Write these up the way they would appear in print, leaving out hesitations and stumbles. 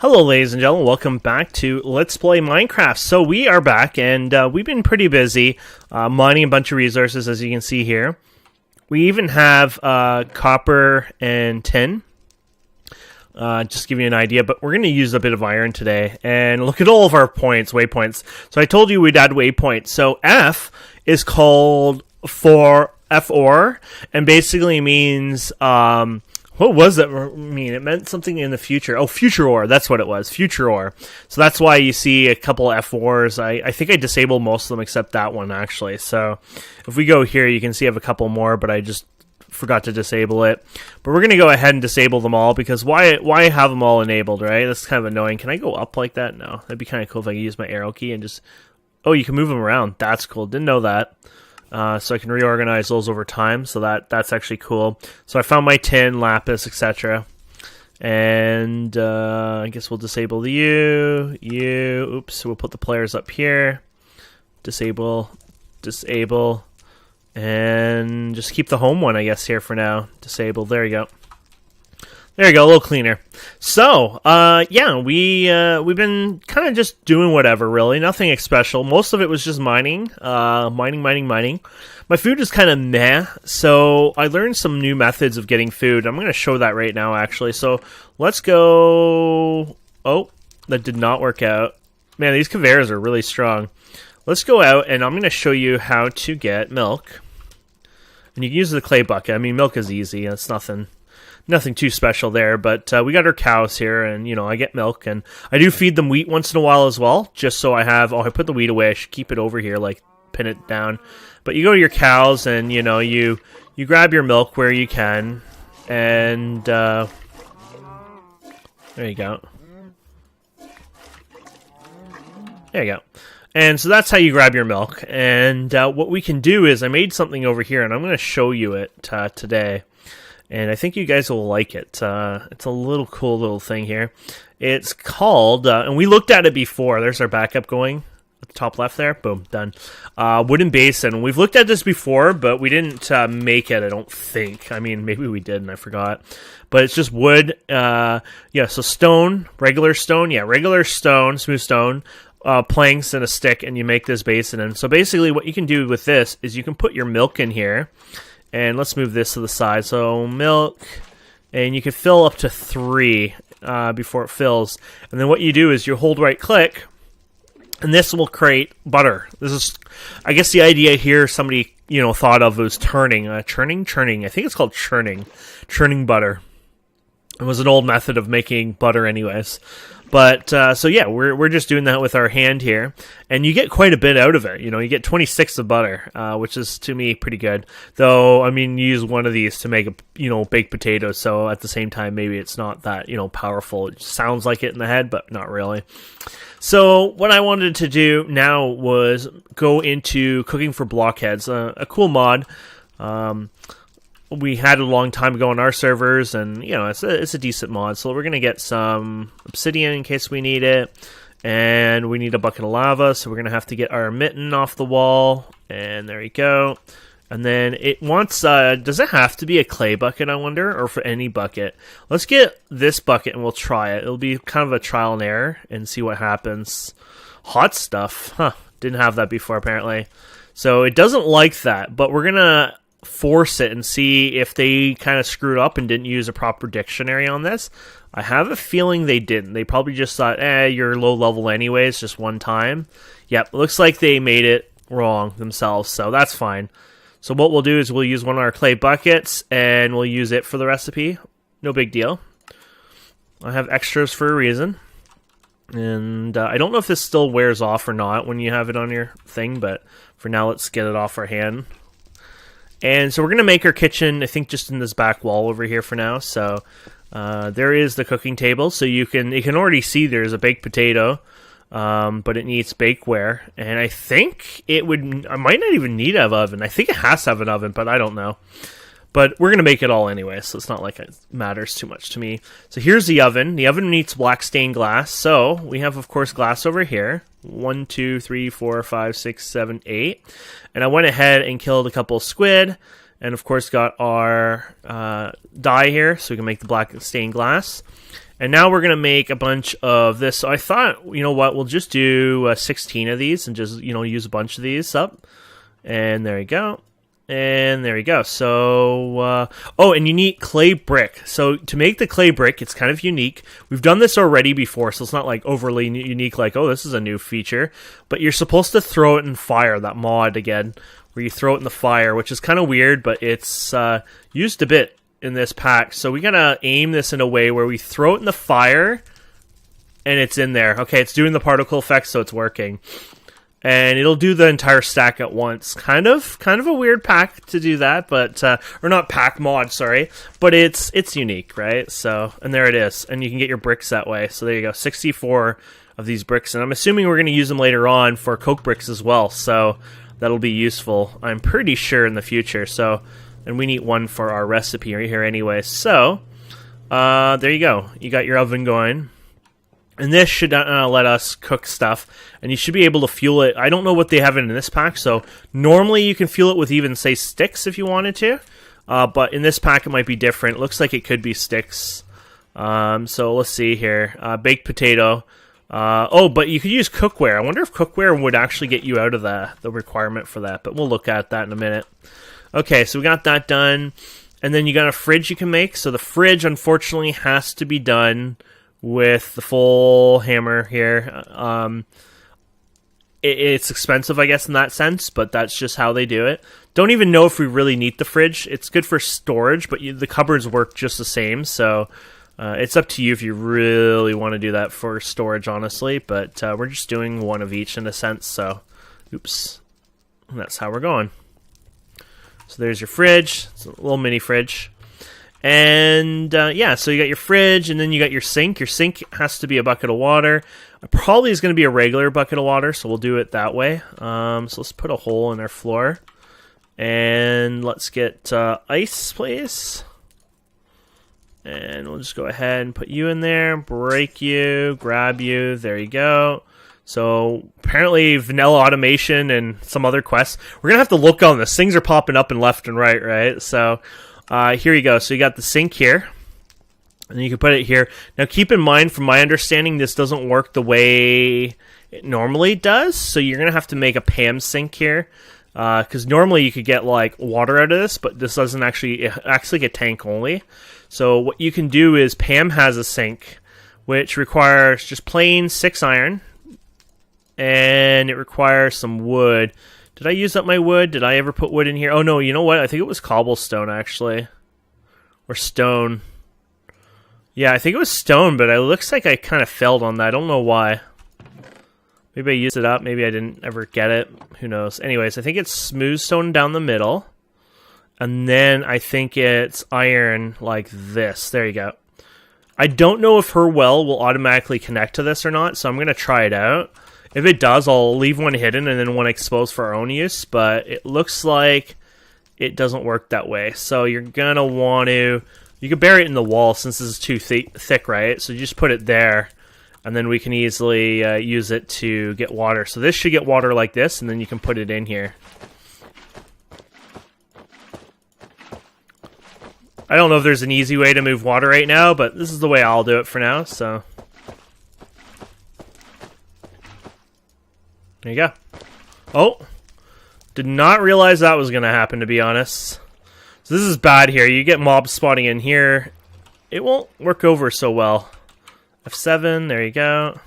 Hello ladies and gentlemen, welcome back to Let's Play Minecraft. So we are back and we've been pretty busy mining a bunch of resources, as you can see here. We even have copper and tin, just to give you an idea, but we're going to use a bit of iron today. And look at all of our points, waypoints. So I told you we'd add waypoints. So F is called for FOR, and basically means what was it mean? It meant something in the future. Oh, future ore. That's what it was. Future ore. So that's why you see a couple F4s. I think I disabled most of them except that one, actually. So if we go here, you can see I have a couple more, but I just forgot to disable it. But we're going to go ahead and disable them all, because why have them all enabled, right? That's kind of annoying. Can I go up like that? No. That'd be kind of cool if I could use my arrow key and just... Oh, you can move them around. That's cool. Didn't know that. So I can reorganize those over time, so that's actually cool. So I found my tin, lapis, etc. And I guess we'll disable the you. Oops, we'll put the players up here. Disable, and just keep the home one, I guess, here for now. Disable, there you go. There you go, a little cleaner. So, yeah, we've been kind of just doing whatever, really. Nothing special. Most of it was just mining. Mining. My food is kind of meh, so I learned some new methods of getting food. I'm going to show that right now, actually. So, let's go... Oh, that did not work out. Man, these conveyors are really strong. Let's go out, and I'm going to show you how to get milk. And you can use the clay bucket. I mean, milk is easy. It's nothing too special there, but we got our cows here, and, you know, I get milk, and I do feed them wheat once in a while as well, just so I have... Oh, I put the wheat away. I should keep it over here, like, pin it down. But you go to your cows, and, you know, you grab your milk where you can, and, there you go. There you go. And so that's how you grab your milk, and what we can do is, I made something over here, and I'm going to show you it today. And I think you guys will like it. It's a little cool little thing here. It's called, and we looked at it before. There's our backup going at the top left there. Boom, done. Wooden basin. We've looked at this before, but we didn't make it, I don't think. I mean, maybe we did and I forgot. But it's just wood. Yeah, so stone, regular stone. Yeah, regular stone, smooth stone. Planks and a stick, and you make this basin. And so basically what you can do with this is you can put your milk in here. And let's move this to the side. So milk, and you can fill up to 3 before it fills. And then what you do is you hold right click, and this will create butter. This is, I guess the idea here somebody, you know, thought of was churning. Churning. I think it's called churning butter. It was an old method of making butter anyways. But, so yeah, we're just doing that with our hand here, and you get quite a bit out of it. You know, you get 26 of butter, which is, to me, pretty good. Though, I mean, you use one of these to make, baked potatoes, so at the same time, maybe it's not that, powerful. It sounds like it in the head, but not really. So, what I wanted to do now was go into cooking for Blockheads, a cool mod. We had it a long time ago on our servers, and, it's a decent mod. So we're going to get some obsidian in case we need it, and we need a bucket of lava, so we're going to have to get our mitten off the wall, and there you go. And then it wants, does it have to be a clay bucket, I wonder, or for any bucket? Let's get this bucket, and we'll try it. It'll be kind of a trial and error, and see what happens. Hot stuff. Huh, didn't have that before, apparently. So it doesn't like that, but we're going to force it and see if they kind of screwed up and didn't use a proper dictionary on this. I have a feeling they didn't. They probably just thought, you're low level anyways, just one time. Yep, looks like they made it wrong themselves, so that's fine. So what we'll do is we'll use one of our clay buckets, and we'll use it for the recipe. No big deal. I have extras for a reason. And I don't know if this still wears off or not when you have it on your thing, but for now, let's get it off our hand. And so we're going to make our kitchen, I think, just in this back wall over here for now. So there is the cooking table. So you can already see there's a baked potato, but it needs bakeware. And I think I might not even need an oven. I think it has to have an oven, but I don't know. But we're going to make it all anyway, so it's not like it matters too much to me. So here's the oven. The oven needs black stained glass. So we have, of course, glass over here. 1, 2, 3, 4, 5, 6, 7, 8. And I went ahead and killed a couple of squid. And, of course, got our dye here so we can make the black stained glass. And now we're going to make a bunch of this. So I thought, you know what, we'll just do 16 of these and just, use a bunch of these up. And there you go. And there you go. So, oh, and you need clay brick. So to make the clay brick, it's kind of unique. We've done this already before, so it's not like overly unique, like, oh, this is a new feature. But you're supposed to throw it in fire, that mod again, where you throw it in the fire, which is kind of weird, but it's used a bit in this pack. So we gotta aim this in a way where we throw it in the fire, and it's in there. Okay, it's doing the particle effect, so it's working. And it'll do the entire stack at once. Kind of a weird pack to do that, but or not pack mod, sorry, but it's unique, right? So, and there it is, and you can get your bricks that way. So there you go, 64 of these bricks, and I'm assuming we're going to use them later on for coke bricks as well. So that'll be useful, I'm pretty sure, in the future. So, and we need one for our recipe right here anyway. So there you go. You got your oven going. And this should let us cook stuff, and you should be able to fuel it. I don't know what they have in this pack, so normally you can fuel it with even, say, sticks if you wanted to. But in this pack it might be different. It looks like it could be sticks. So let's see here. Baked potato. Oh, but you could use cookware. I wonder if cookware would actually get you out of the requirement for that, but we'll look at that in a minute. Okay, so we got that done. And then you got a fridge you can make. So the fridge, unfortunately, has to be done with the full hammer here. It's expensive, I guess, in that sense, but that's just how they do it. Don't even know if we really need the fridge. It's good for storage, but the cupboards work just the same, so it's up to you if you really want to do that for storage, honestly, but we're just doing one of each in a sense, so oops. And that's how we're going. So there's your fridge. It's a little mini fridge. And yeah, so you got your fridge, and then you got your sink. Your sink has to be a bucket of water. Probably is going to be a regular bucket of water, so we'll do it that way. So let's put a hole in our floor. And let's get ice, please. And we'll just go ahead and put you in there, break you, grab you. There you go. So apparently vanilla automation and some other quests. We're going to have to look on this. Things are popping up and left and right? So here you go. So you got the sink here, and you can put it here. Now keep in mind, from my understanding, this doesn't work the way it normally does. So you're going to have to make a Pam sink here, because normally you could get like water out of this, but this doesn't actually. It acts like a tank only. So what you can do is Pam has a sink, which requires just plain 6 iron, and it requires some wood. Did I use up my wood? Did I ever put wood in here? Oh, no, you know what? I think it was cobblestone, actually. Or stone. Yeah, I think it was stone, but it looks like I kind of failed on that. I don't know why. Maybe I used it up. Maybe I didn't ever get it. Who knows? Anyways, I think it's smooth stone down the middle. And then I think it's iron like this. There you go. I don't know if her well will automatically connect to this or not, so I'm going to try it out. If it does, I'll leave one hidden and then one exposed for our own use, but it looks like it doesn't work that way. So you're going to want to... You can bury it in the wall since this is too thick, right? So you just put it there, and then we can easily use it to get water. So this should get water like this, and then you can put it in here. I don't know if there's an easy way to move water right now, but this is the way I'll do it for now, so... There you go. Oh, did not realize that was going to happen, to be honest. So this is bad here. You get mobs spawning in here. It won't work over so well. F7, there you go.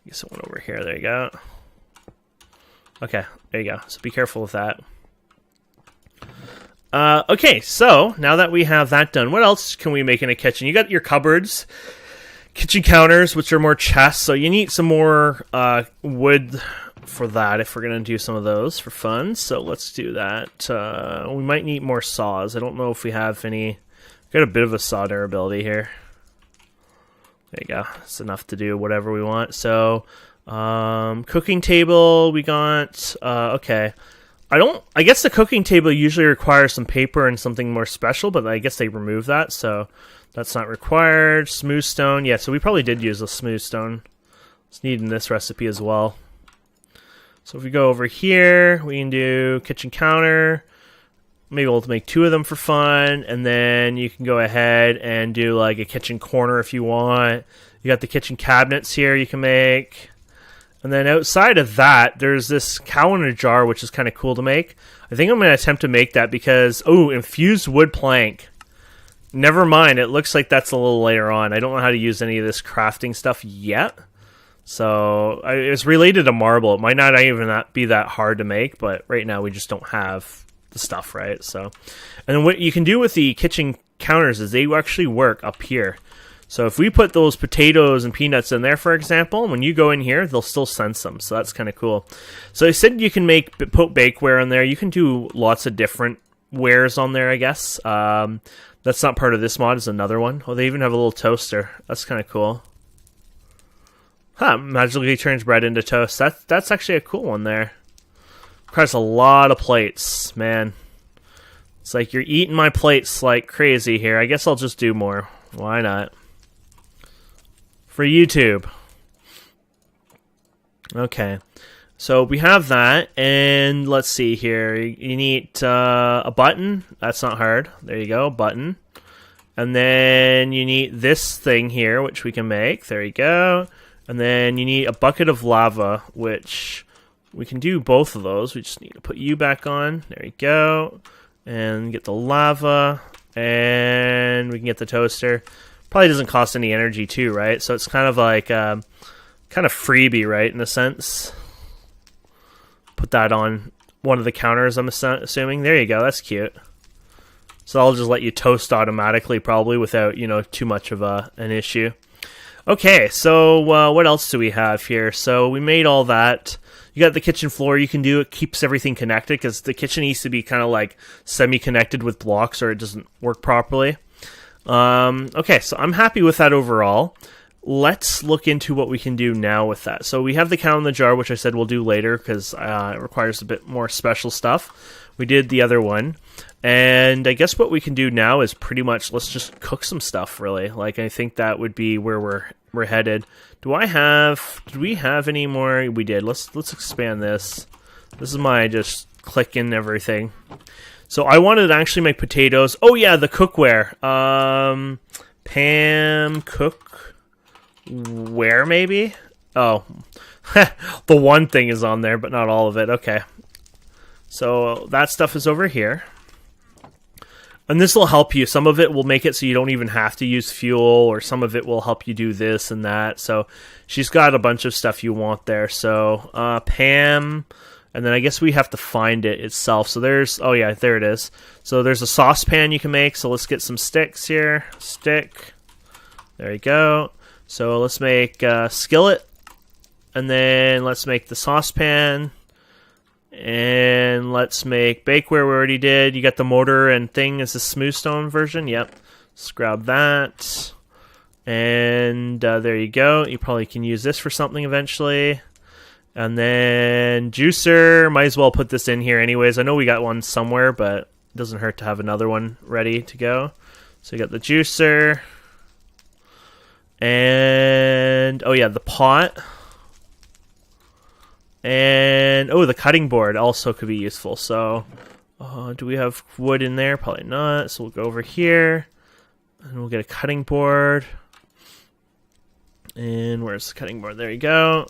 Get someone over here, there you go. Okay, there you go. So be careful with that. Okay, so now that we have that done, what else can we make in a kitchen? You got your cupboards. Kitchen counters, which are more chests, so you need some more wood for that if we're going to do some of those for fun. So let's do that. We might need more saws. I don't know if we have any. Got a bit of a saw durability here. There you go. It's enough to do whatever we want. So cooking table, we got... okay. I guess the cooking table usually requires some paper and something more special, but I guess they remove that, so... That's not required. Smooth stone. Yeah, so we probably did use a smooth stone. It's needed in this recipe as well. So if we go over here, we can do kitchen counter. maybe we'll make 2 of them for fun, and then you can go ahead and do like a kitchen corner if you want. You got the kitchen cabinets here you can make. And then outside of that, there's this cow in a jar, which is kind of cool to make. I think I'm going to attempt to make that because, oh, infused wood plank. Never mind, it looks like that's a little later on. I don't know how to use any of this crafting stuff yet. So it's related to marble. It might not even be that hard to make, but right now we just don't have the stuff, right? So, and then what you can do with the kitchen counters is they actually work up here. So if we put those potatoes and peanuts in there, for example, when you go in here, they'll still sense them. So that's kind of cool. So I said you can put bakeware in there. You can do lots of different wares on there, I guess. That's not part of this mod. It's another one. Oh, they even have a little toaster. That's kind of cool. Huh, magically turns bread into toast. That's actually a cool one there. Requires a lot of plates, man. It's like you're eating my plates like crazy here. I guess I'll just do more. Why not? For YouTube. Okay. So we have that, and let's see here. You need a button. That's not hard. There you go, button. And then you need this thing here, which we can make. There you go. And then you need a bucket of lava, which we can do both of those. We just need to put you back on. There you go. And get the lava, and we can get the toaster. Probably doesn't cost any energy too, right? So it's kind of like kind of freebie, right, in a sense. Put that on one of the counters, I'm assuming. There you go. That's cute. So I'll just let you toast automatically, probably, without, you know, too much of an issue. Okay, so what else do we have here? So we made all that. You got the kitchen floor you can do. It keeps everything connected, because the kitchen needs to be kind of like semi-connected with blocks or it doesn't work properly. Okay, so I'm happy with that overall. Let's look into what we can do now with that. So we have the cow in the jar, which I said we'll do later because it requires a bit more special stuff. We did the other one. And I guess what we can do now is pretty much, let's just cook some stuff, really. Like, I think that would be where we're headed. Did we have any more? We did. Let's expand this. This is my just clicking everything. So I wanted to actually make potatoes. Oh yeah, the cookware. Pam cookware maybe? Oh. The one thing is on there, but not all of it. Okay. So that stuff is over here. And this will help you. Some of it will make it so you don't even have to use fuel, or some of it will help you do this and that. So she's got a bunch of stuff you want there. So Pam, and then I guess we have to find it itself. So there's, oh yeah, there it is. So there's a saucepan you can make. So let's get some sticks here. Stick. There you go. So let's make a skillet. And then let's make the saucepan. And let's make bakeware. We already did. You got the mortar and thing as a smooth stone version. Yep. Let's grab that. And there you go. You probably can use this for something eventually. And then juicer. Might as well put this in here anyways. I know we got one somewhere, but it doesn't hurt to have another one ready to go. So you got the juicer. And, oh yeah, the pot. And, oh, the cutting board also could be useful. So, do we have wood in there? Probably not. So we'll go over here. And we'll get a cutting board. And where's the cutting board? There you go.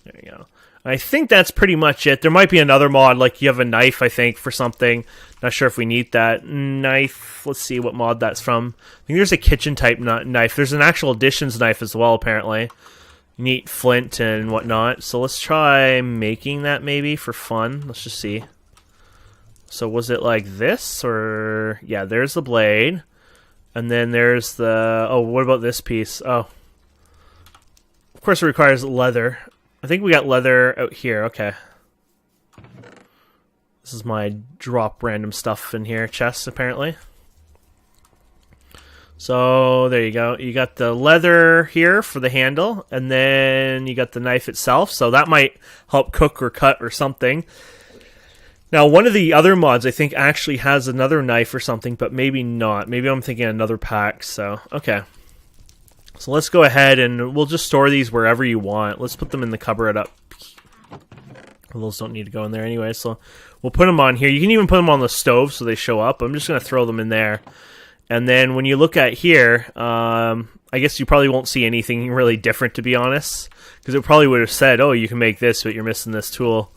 There you go. I think that's pretty much it. There might be another mod, like you have a knife, I think, for something. Not sure if we need that. Knife, let's see what mod that's from. I think there's a kitchen type knife. There's an actual additions knife as well, apparently. Neat flint and whatnot. So let's try making that maybe for fun. Let's just see. So was it like this, or yeah, there's the blade. And then there's the, oh, what about this piece? Oh. Of course it requires leather. I think we got leather out here. Okay. This is my drop random stuff in here. Chest, apparently. So there you go. You got the leather here for the handle, and then you got the knife itself. So that might help cook or cut or something. Now, one of the other mods I think actually has another knife or something, but maybe not. Maybe I'm thinking another pack. So, okay. So let's go ahead and we'll just store these wherever you want. Let's put them in the cupboard up Well, those don't need to go in there anyway, so we'll put them on here. You can even put them on the stove so they show up. I'm just going to throw them in there. And then when you look at here, I guess you probably won't see anything really different, to be honest, because it probably would have said, oh, you can make this, but you're missing this tool.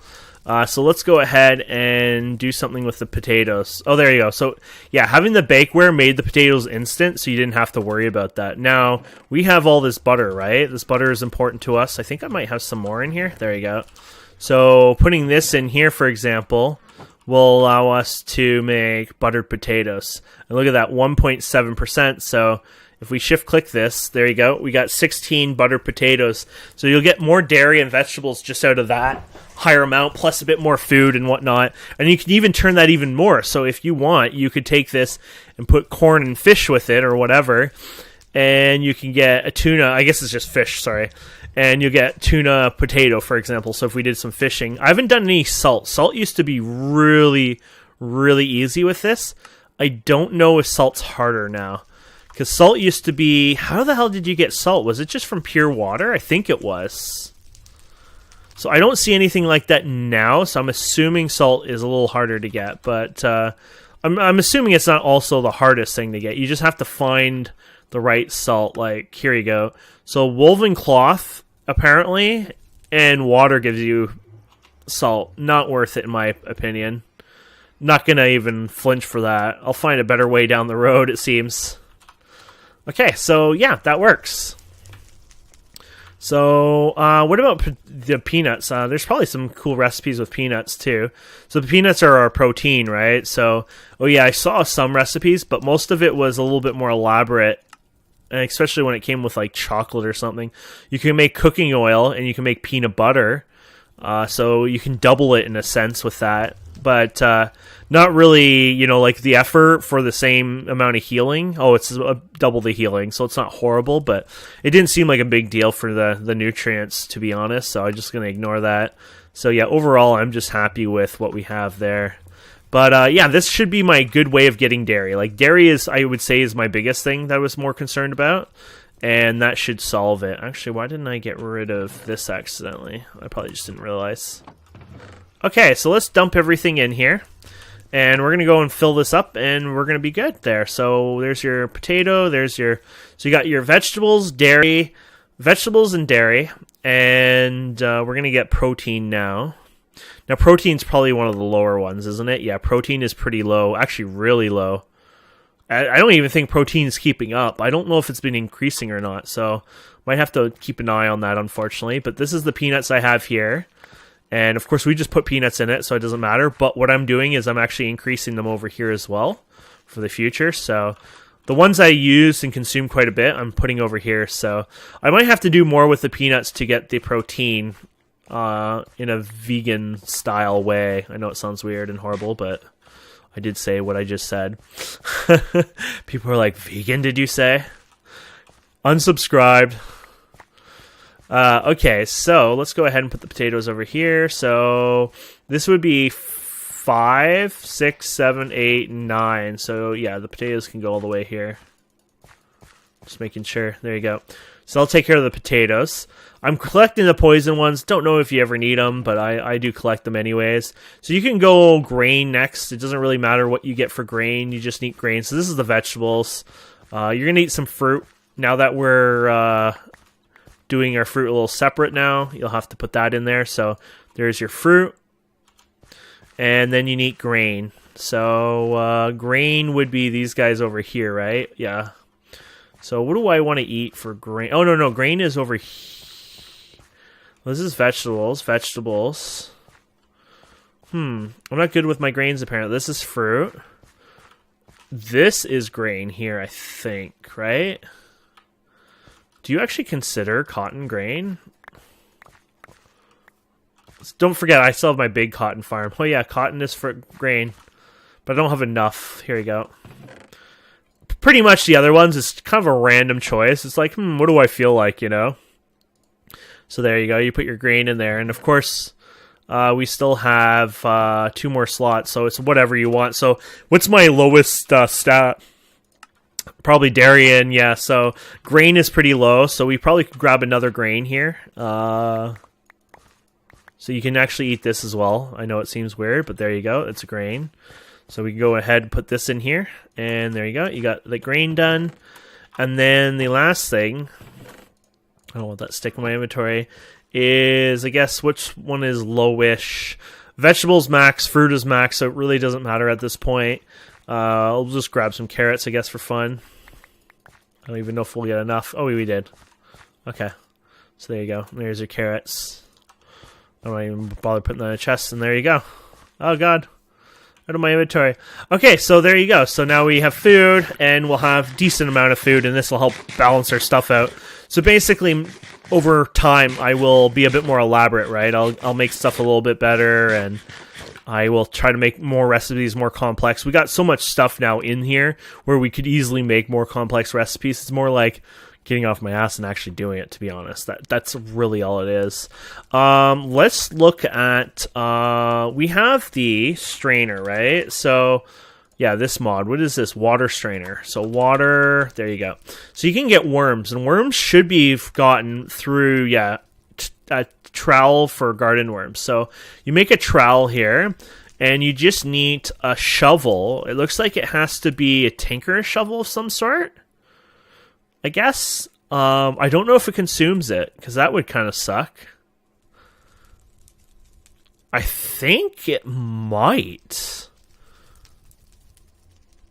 So let's go ahead and do something with the potatoes. Oh, there you go. So, yeah, having the bakeware made the potatoes instant, so you didn't have to worry about that. Now, we have all this butter, right? This butter is important to us. I think I might have some more in here. There you go. So putting this in here, for example, will allow us to make buttered potatoes. And look at that, 1.7%. So if we shift-click this, there you go. We got 16 buttered potatoes. So you'll get more dairy and vegetables just out of that higher amount, plus a bit more food and whatnot. And you can even turn that even more. So if you want, you could take this and put corn and fish with it or whatever, and you can get a tuna. I guess it's just fish, sorry. And you get tuna potato, for example. So if we did some fishing. I haven't done any salt. Salt used to be really, really easy with this. I don't know if salt's harder now. Because salt used to be... How the hell did you get salt? Was it just from pure water? I think it was. So I don't see anything like that now. So I'm assuming salt is a little harder to get. But I'm assuming it's not also the hardest thing to get. You just have to find the right salt. Like, here you go. So woven cloth, apparently, and water gives you salt. Not worth it, in my opinion. Not going to even flinch for that. I'll find a better way down the road, it seems. Okay, so yeah, that works. So what about the peanuts? There's probably some cool recipes with peanuts, too. So the peanuts are our protein, right? So, oh yeah, I saw some recipes, but most of it was a little bit more elaborate. And especially when it came with like chocolate or something. You can make cooking oil and you can make peanut butter. So you can double it in a sense with that. But not really, you know, like the effort for the same amount of healing. Oh, it's double the healing, so it's not horrible. But it didn't seem like a big deal for the nutrients, to be honest. So I'm just going to ignore that. So yeah, overall, I'm just happy with what we have there. But yeah, this should be my good way of getting dairy. Like dairy is, I would say, is my biggest thing that I was more concerned about. And that should solve it. Actually, why didn't I get rid of this accidentally? I probably just didn't realize. Okay, so let's dump everything in here. And we're going to go and fill this up, and we're going to be good there. So there's your potato, there's your... So you got your vegetables, dairy, vegetables and dairy. And we're going to get protein now. Now, protein's probably one of the lower ones, isn't it? Yeah, protein is pretty low. Actually, really low. I don't even think protein is keeping up. I don't know if it's been increasing or not, so might have to keep an eye on that, unfortunately. But this is the peanuts I have here. And, of course, we just put peanuts in it, so it doesn't matter. But what I'm doing is I'm actually increasing them over here as well for the future. So the ones I use and consume quite a bit, I'm putting over here. So I might have to do more with the peanuts to get the protein in a vegan-style way. I know it sounds weird and horrible, but I did say what I just said. People are like, vegan, did you say? Unsubscribed. Okay, so let's go ahead and put the potatoes over here. So this would be 5, 6, 7, 8, 9. So yeah, the potatoes can go all the way here. Just making sure. There you go. So I'll take care of the potatoes. I'm collecting the poison ones. Don't know if you ever need them, but I do collect them anyways. So you can go grain next. It doesn't really matter what you get for grain. You just need grain. So this is the vegetables. You're going to eat some fruit. Now that we're doing our fruit a little separate now, you'll have to put that in there. So there's your fruit. And then you need grain. So grain would be these guys over here, right? Yeah. So what do I want to eat for grain? Oh, no, grain is over here. Well, this is vegetables. I'm not good with my grains, apparently. This is fruit. This is grain here, I think, right? Do you actually consider cotton grain? Don't forget, I still have my big cotton farm. Oh yeah, cotton is for grain. But I don't have enough. Here we go. Pretty much the other ones is kind of a random choice. It's like, what do I feel like, you know? So there you go. You put your grain in there. And of course, we still have 2 more slots. So it's whatever you want. So what's my lowest stat? Probably dairy, yeah. So grain is pretty low. So we probably could grab another grain here. So So you can actually eat this as well. I know it seems weird, but there you go. It's a grain. So we can go ahead and put this in here. And there you go. You got the grain done. And then the last thing, I don't want that stick in my inventory, is, I guess, which one is lowish? Vegetables max, fruit is max, so it really doesn't matter at this point. I'll just grab some carrots, I guess, for fun. I don't even know if we'll get enough. Oh, we did. Okay. So there you go. There's your carrots. I don't even bother putting that in a chest, and there you go. Oh, God. Out of my inventory. Okay, so there you go. So now we have food, and we'll have decent amount of food, and this will help balance our stuff out. So basically, over time, I will be a bit more elaborate, right? I'll make stuff a little bit better, and I will try to make more recipes more complex. We got so much stuff now in here where we could easily make more complex recipes. It's more like getting off my ass and actually doing it, to be honest. That's really all it is. Let's look at... we have the strainer, right? So, yeah, this mod. What is this? Water strainer. So water... There you go. So you can get worms, and worms should be gotten through, yeah, a trowel for garden worms. So you make a trowel here, and you just need a shovel. It looks like it has to be a tinker's shovel of some sort, I guess. I don't know if it consumes it, because that would kind of suck. I think it might.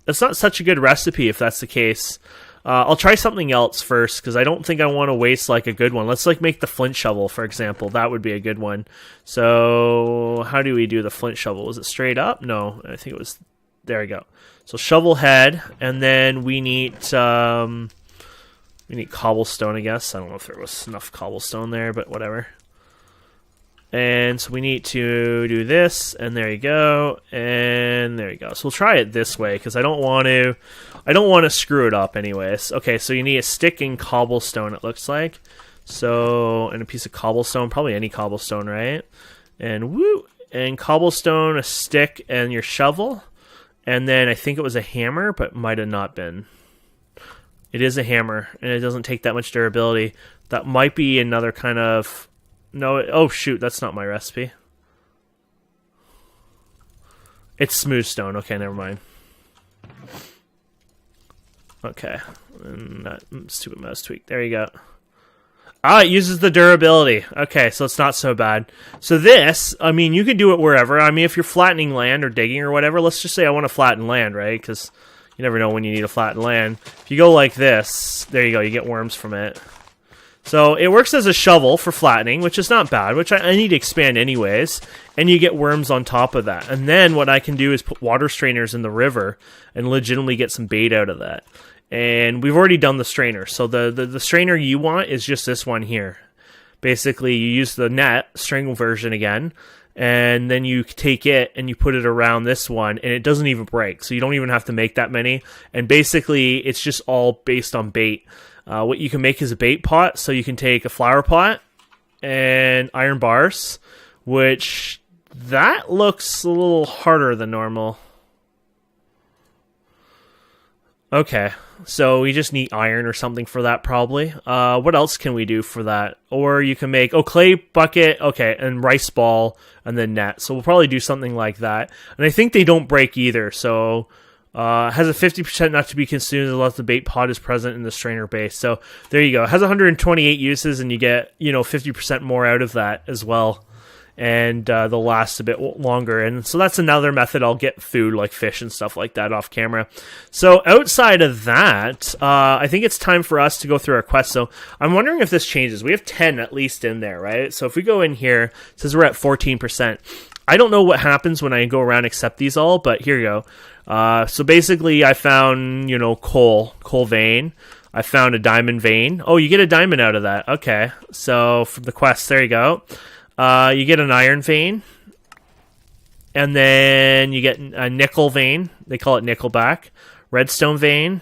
It's not such a good recipe if that's the case. I'll try something else first, because I don't think I want to waste like a good one. Let's like make the flint shovel, for example. That would be a good one. So how do we do the flint shovel? Was it straight up? No, I think it was... There we go. So shovel head, and then we need cobblestone, I guess. I don't know if there was enough cobblestone there, but whatever. And so we need to do this, and there you go, and there you go. So we'll try it this way, because I don't want to screw it up anyways. Okay, so you need a stick and cobblestone, it looks like. So, and a piece of cobblestone, probably any cobblestone, right? And woo! And cobblestone, a stick, and your shovel. And then I think it was a hammer, but might have not been. It is a hammer, and it doesn't take that much durability. That might be another kind of... No, oh shoot, that's not my recipe. It's smooth stone. Okay, never mind. Okay, and that stupid mouse tweak. There you go. Ah, it uses the durability. Okay, so it's not so bad. So this, I mean, you can do it wherever. I mean, if you're flattening land or digging or whatever, let's just say I want to flatten land, right? Because you never know when you need to flatten land. If you go like this, there you go, you get worms from it. So it works as a shovel for flattening, which is not bad, which I need to expand anyways, and you get worms on top of that. And then what I can do is put water strainers in the river and legitimately get some bait out of that. And we've already done the strainer, so the strainer you want is just this one here. Basically, you use the net, string version again, and then you take it and you put it around this one, and it doesn't even break, so you don't even have to make that many. And basically, it's just all based on bait. What you can make is a bait pot, so you can take a flower pot and iron bars, which that looks a little harder than normal. Okay, so we just need iron or something for that probably. What else can we do for that? Or you can make, clay bucket, okay, and rice ball, and then net. So we'll probably do something like that. And I think they don't break either, so... has a 50% not to be consumed unless the bait pot is present in the strainer base. So there you go. It has 128 uses, and you get 50% more out of that as well, and they'll last a bit longer. And so that's another method. I'll get food like fish and stuff like that off camera. So outside of that, I think it's time for us to go through our quest. So I'm wondering if this changes. We have 10 at least in there, right? So if we go in here, it says we're at 14%. I don't know what happens when I go around and accept these all, but here you go. So basically, I found, coal vein. I found a diamond vein. Oh, you get a diamond out of that. Okay. So from the quest, there you go. You get an iron vein. And then you get a nickel vein. They call it nickelback. Redstone vein.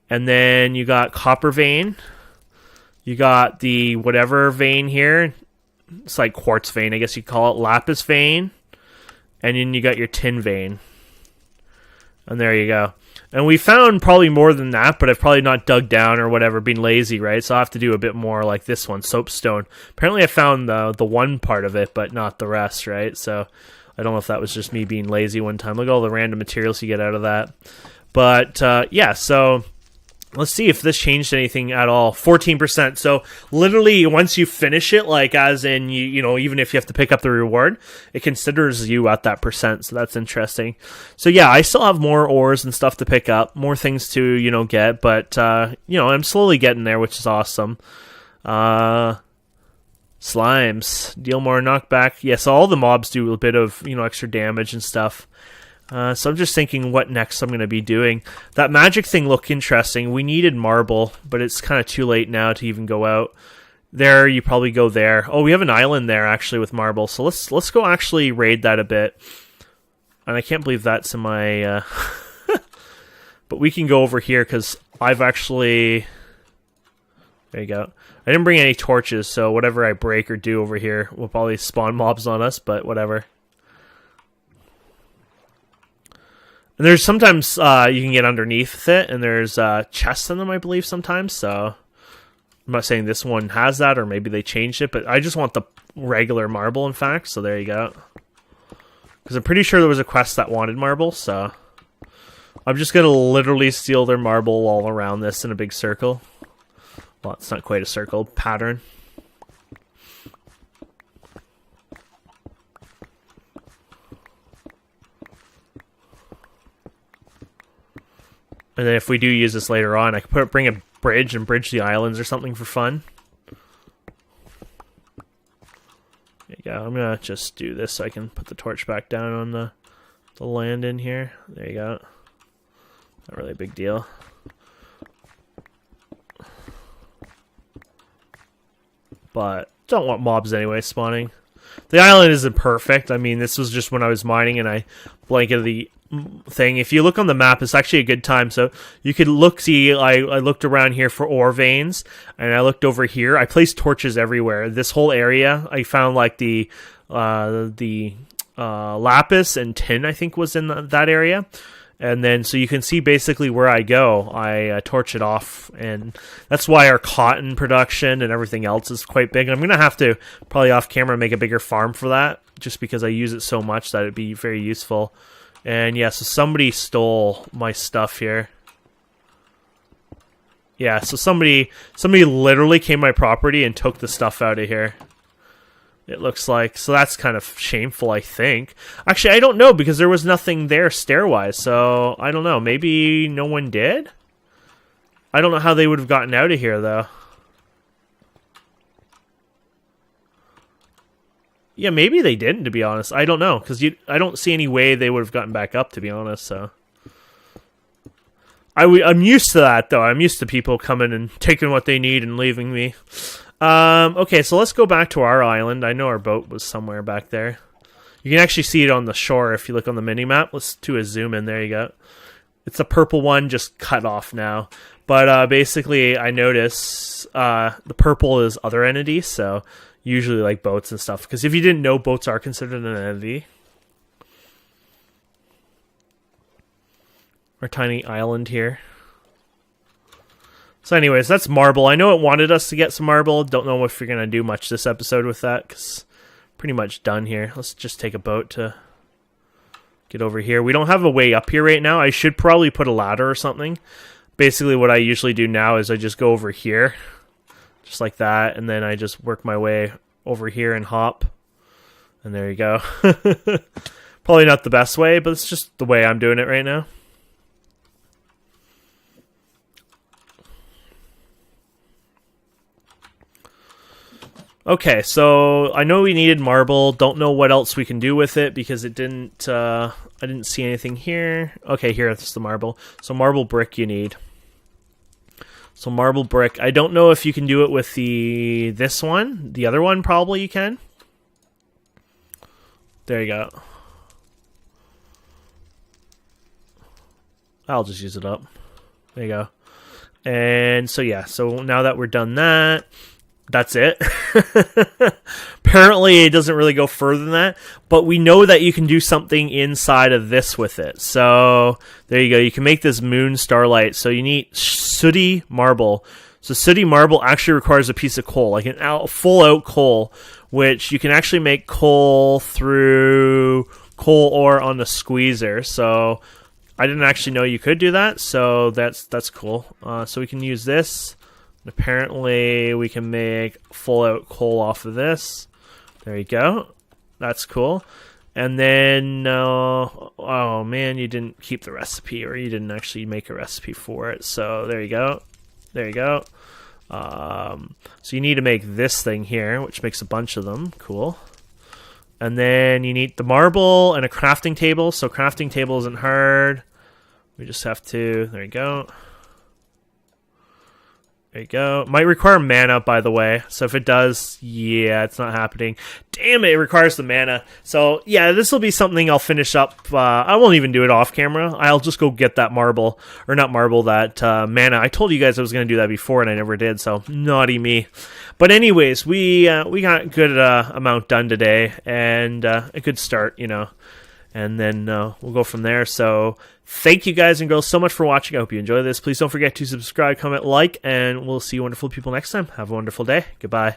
And then you got copper vein. You got the whatever vein here. It's like quartz vein, I guess you call it. Lapis vein. And then you got your tin vein. And there you go. And we found probably more than that, but I've probably not dug down or whatever, been lazy, right? So I'll have to do a bit more like this one, soapstone. Apparently I found the one part of it, but not the rest, right? So I don't know if that was just me being lazy one time. Look at all the random materials you get out of that. But yeah, so let's see if this changed anything at all. 14%. So literally once you finish it, like as in, you know, even if you have to pick up the reward, it considers you at that percent. So that's interesting. So yeah, I still have more ores and stuff to pick up, more things to, you know, get, but, you know, I'm slowly getting there, which is awesome. Slimes, deal more knockback. Yeah, so all the mobs do a bit of, you know, extra damage and stuff. So I'm just thinking what next I'm going to be doing. That magic thing looked interesting. We needed marble, but it's kind of too late now to even go out. There, you probably go there. Oh, we have an island there, actually, with marble. So let's go actually raid that a bit. And I can't believe that's in my... but we can go over here, because I've actually... There you go. I didn't bring any torches, so whatever I break or do over here will probably spawn mobs on us, but whatever. And there's sometimes you can get underneath it, and there's chests in them, I believe, sometimes. So I'm not saying this one has that, or maybe they changed it, but I just want the regular marble, in fact. So there you go. Because I'm pretty sure there was a quest that wanted marble, so I'm just going to literally steal their marble all around this in a big circle. Well, it's not quite a circle pattern. And then if we do use this later on, I could bring a bridge and bridge the islands or something for fun. There you go. I'm going to just do this so I can put the torch back down on the land in here. There you go. Not really a big deal. But don't want mobs anyway spawning. The island isn't perfect. I mean, this was just when I was mining and I blanketed the thing. If you look on the map, it's actually a good time. So you could look, see, I looked around here for ore veins, and I looked over here. I placed torches everywhere. This whole area, I found like the lapis and tin, I think, was in that area. And then, so you can see basically where I go, I torch it off, and that's why our cotton production and everything else is quite big. I'm going to have to, probably off camera, make a bigger farm for that, just because I use it so much that it'd be very useful. And yeah, so somebody stole my stuff here. Yeah, so somebody literally came to my property and took the stuff out of here. It looks like. So that's kind of shameful, I think. Actually, I don't know, because there was nothing there stair-wise, so I don't know. Maybe no one did? I don't know how they would have gotten out of here, though. Yeah, maybe they didn't, to be honest. I don't know, because I don't see any way they would have gotten back up, to be honest, so... I'm used to that, though. I'm used to people coming and taking what they need and leaving me. Okay, so let's go back to our island. I know our boat was somewhere back there. You can actually see it on the shore if you look on the mini-map. Let's do a zoom in. There you go. It's a purple one, just cut off now. But basically, I notice the purple is other entities, so usually like boats and stuff. Because if you didn't know, boats are considered an entity. Our tiny island here. So anyways, that's marble. I know it wanted us to get some marble. Don't know if you're going to do much this episode with that, because pretty much done here. Let's just take a boat to get over here. We don't have a way up here right now. I should probably put a ladder or something. Basically what I usually do now is I just go over here, just like that, and then I just work my way over here and hop. And there you go. Probably not the best way, but it's just the way I'm doing it right now. Okay, so I know we needed marble. Don't know what else we can do with it because it didn't. I didn't see anything here. Okay, here it's the marble. So marble brick you need. So marble brick. I don't know if you can do it with this one. The other one probably you can. There you go. I'll just use it up. There you go. And so yeah. So now that we're done that. that's it. Apparently, it doesn't really go further than that, but we know that you can do something inside of this with it. So there you go. You can make this moon starlight. So you need sooty marble. So sooty marble actually requires a piece of coal, like a full out coal, which you can actually make coal through coal ore on the squeezer. So I didn't actually know you could do that. So that's cool. So we can use this. Apparently, we can make full out coal off of this. There you go. That's cool. And then, oh man, you didn't keep the recipe, or you didn't actually make a recipe for it. So there you go. There you go. So you need to make this thing here, which makes a bunch of them. Cool. And then you need the marble and a crafting table. So crafting table isn't hard. We just have to, there you go. There you go. Might require mana, by the way. So if it does, yeah, it's not happening. Damn it, it requires the mana. So yeah, this will be something I'll finish up. I won't even do it off camera. I'll just go get that marble, or not marble, that mana. I told you guys I was going to do that before, and I never did, so naughty me. But anyways, we got a good amount done today, and a good start, you know. And then we'll go from there. So thank you guys and girls so much for watching. I hope you enjoy this. Please don't forget to subscribe, comment, like, and we'll see you wonderful people next time. Have a wonderful day. Goodbye.